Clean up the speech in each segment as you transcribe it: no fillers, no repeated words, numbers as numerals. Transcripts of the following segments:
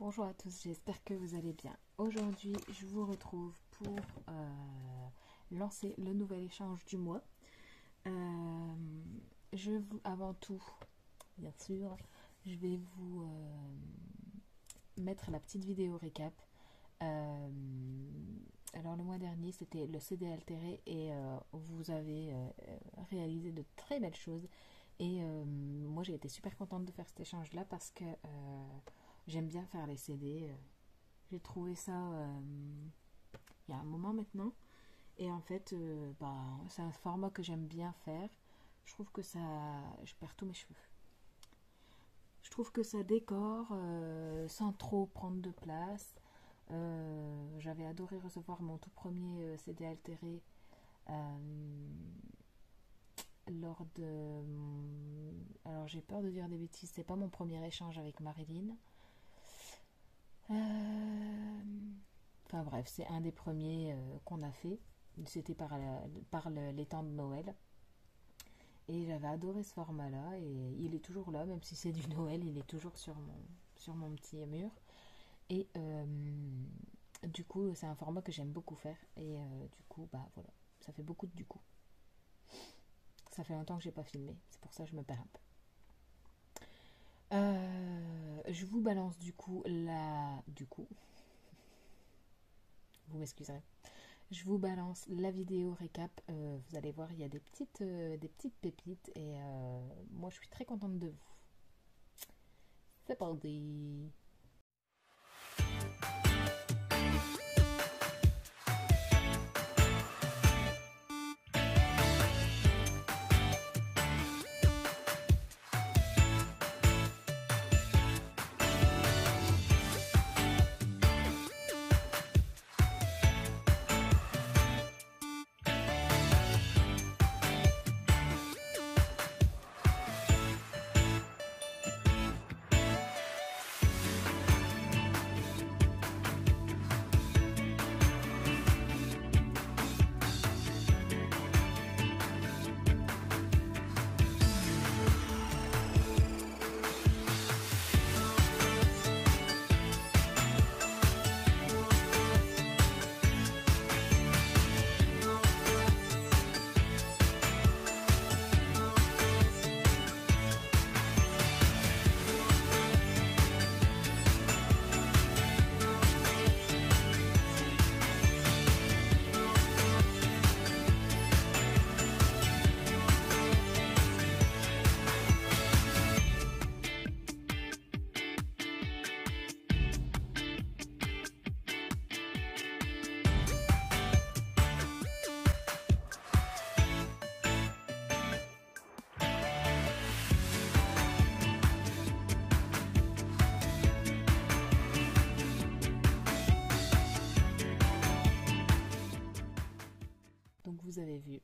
Bonjour à tous, j'espère que vous allez bien. Aujourd'hui, je vous retrouve pour lancer le nouvel échange du mois. Avant tout, bien sûr, je vais vous mettre la petite vidéo récap. Alors le mois dernier, c'était le CD altéré et vous avez réalisé de très belles choses. Et moi, j'ai été super contente de faire cet échange-là parce que j'aime bien faire les CD. J'ai trouvé ça il y a un moment maintenant. Et en fait, c'est un format que j'aime bien faire. Je trouve que ça... Je perds tous mes cheveux. Je trouve que ça décore sans trop prendre de place. J'avais adoré recevoir mon tout premier CD altéré lors de... Alors j'ai peur de dire des bêtises, c'est pas mon premier échange avec Marilyn. Enfin bref, c'est un des premiers qu'on a fait. C'était par les temps de Noël. Et j'avais adoré ce format-là. Et il est toujours là, même si c'est du Noël, il est toujours sur mon petit mur. Et du coup, c'est un format que j'aime beaucoup faire. Et du coup, voilà, ça fait beaucoup de du coup. Ça fait longtemps que j'ai pas filmé, c'est pour ça que je me perds un peu. Je vous balance du coup vous m'excuserez. Je vous balance la vidéo récap. Vous allez voir, il y a des petites pépites et moi je suis très contente de vous. C'est parti. Donc vous avez vu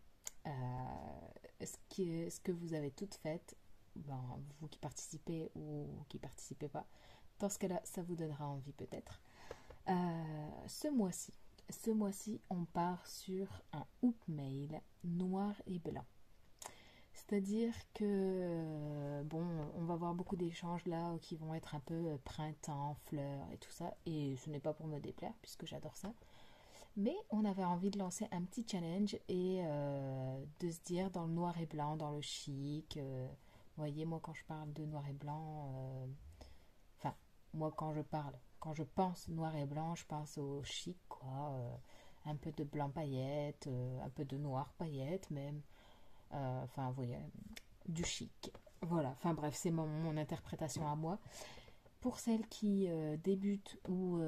ce que vous avez toutes faites, vous qui participez ou qui participez pas. Dans ce cas-là, ça vous donnera envie peut-être. Ce mois-ci, on part sur un hoop mail noir et blanc. C'est-à-dire que, on va avoir beaucoup d'échanges là qui vont être un peu printemps, fleurs et tout ça. Et ce n'est pas pour me déplaire puisque j'adore ça. Mais on avait envie de lancer un petit challenge et de se dire dans le noir et blanc, dans le chic. Vous voyez, moi quand je parle de noir et blanc, moi quand je pense noir et blanc, je pense au chic, quoi. Un peu de blanc paillettes, un peu de noir paillettes même. Vous voyez, du chic. Voilà, enfin bref, c'est mon interprétation à moi. Pour celles qui débutent ou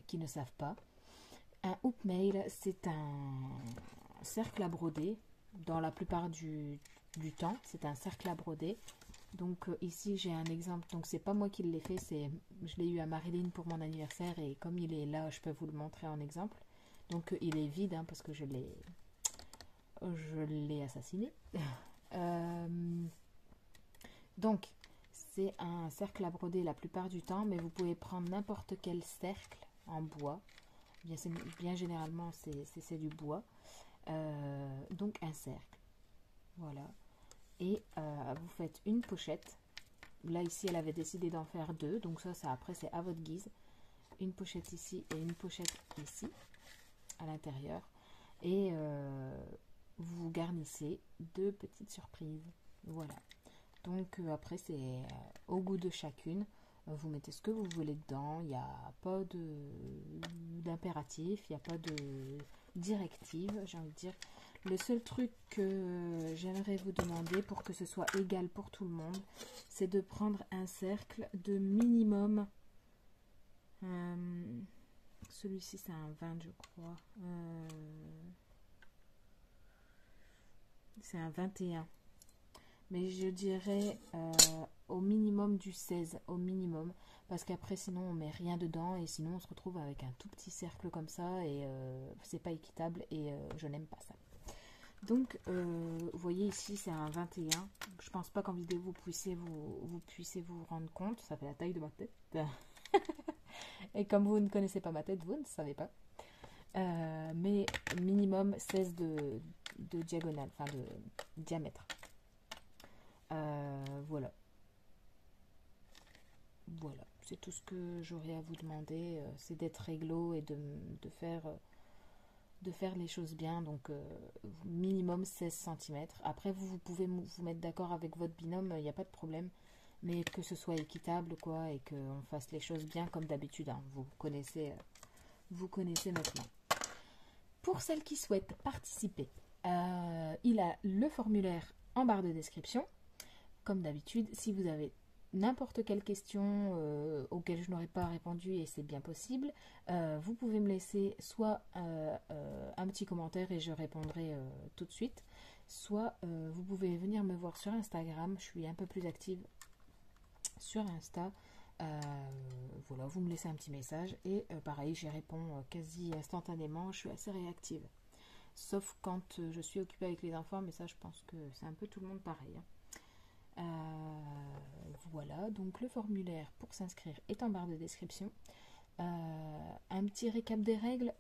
qui ne savent pas, un hoop mail, c'est un cercle à broder. Dans la plupart du temps, c'est un cercle à broder. Donc ici, j'ai un exemple. Donc c'est pas moi qui l'ai fait, je l'ai eu à Marilyn pour mon anniversaire et comme il est là, je peux vous le montrer en exemple. Donc il est vide parce que je l'ai assassiné. Donc c'est un cercle à broder la plupart du temps, mais vous pouvez prendre n'importe quel cercle en bois. Bien généralement c'est du bois. Donc un cercle, voilà. Et vous faites une pochette là ici elle avait décidé d'en faire 2, donc ça après c'est à votre guise. Une pochette ici et une pochette ici à l'intérieur, et vous garnissez 2 petites surprises. Voilà, donc après c'est au goût de chacune. Vous mettez ce que vous voulez dedans, il n'y a pas d'impératif, il n'y a pas de directive, j'ai envie de dire. Le seul truc que j'aimerais vous demander pour que ce soit égal pour tout le monde, c'est de prendre un cercle de minimum, celui-ci c'est un 20 je crois, c'est un 21. Mais je dirais au minimum du 16, au minimum, parce qu'après sinon on met rien dedans et sinon on se retrouve avec un tout petit cercle comme ça et c'est pas équitable et je n'aime pas ça. Donc vous voyez ici c'est un 21, je pense pas qu'en vidéo vous puissiez vous rendre compte, ça fait la taille de ma tête. Et comme vous ne connaissez pas ma tête, vous ne savez pas. Mais minimum 16 de diagonale, enfin de diamètre. Voilà, c'est tout ce que j'aurais à vous demander, c'est d'être réglo et de faire les choses bien. Donc minimum 16 cm. Après vous pouvez vous mettre d'accord avec votre binôme, il n'y a pas de problème, mais que ce soit équitable quoi, et qu'on fasse les choses bien comme d'habitude, hein. Vous connaissez maintenant. Pour celles qui souhaitent participer, il a le formulaire en barre de description. Comme d'habitude, si vous avez n'importe quelle question auquel je n'aurais pas répondu, et c'est bien possible, vous pouvez me laisser soit un petit commentaire et je répondrai tout de suite, soit vous pouvez venir me voir sur Instagram, je suis un peu plus active sur Insta. Voilà, vous me laissez un petit message et pareil, j'y réponds quasi instantanément, je suis assez réactive. Sauf quand je suis occupée avec les enfants, mais ça je pense que c'est un peu tout le monde pareil, hein. Voilà, donc le formulaire pour s'inscrire est en barre de description. Un petit récap des règles.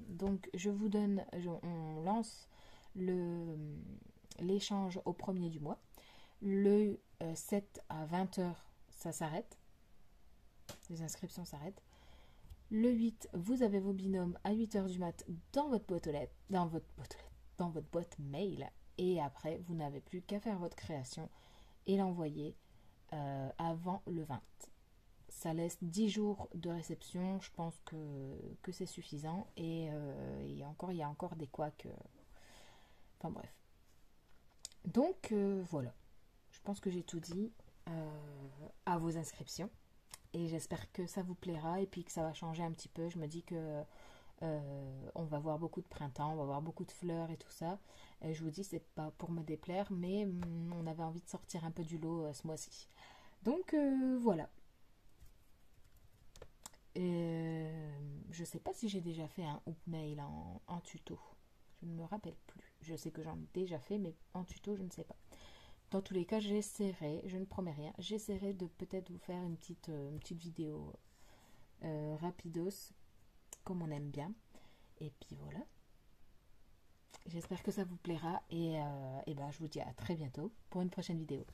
Donc je vous donne, on lance l'échange au 1er du mois. Le 7 à 20h, ça s'arrête. Les inscriptions s'arrêtent. Le 8, vous avez vos binômes à 8h du mat dans votre boîte aux lettres, dans votre boîte mail. Et après, vous n'avez plus qu'à faire votre création et l'envoyer avant le 20. Ça laisse 10 jours de réception. Je pense que c'est suffisant. Et il y a encore des couacs. Enfin bref. Donc voilà. Je pense que j'ai tout dit à vos inscriptions. Et j'espère que ça vous plaira et puis que ça va changer un petit peu. Je me dis que on va voir beaucoup de printemps, on va voir beaucoup de fleurs et tout ça. Et je vous dis, c'est pas pour me déplaire, mais on avait envie de sortir un peu du lot ce mois-ci. Donc voilà. Je sais pas si j'ai déjà fait un hoop mail en tuto. Je ne me rappelle plus. Je sais que j'en ai déjà fait, mais en tuto, je ne sais pas. Dans tous les cas, j'essaierai, je ne promets rien, j'essaierai de peut-être vous faire une petite vidéo rapidos, comme on aime bien. Et puis voilà. J'espère que ça vous plaira et ben, je vous dis à très bientôt pour une prochaine vidéo.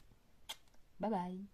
Bye bye.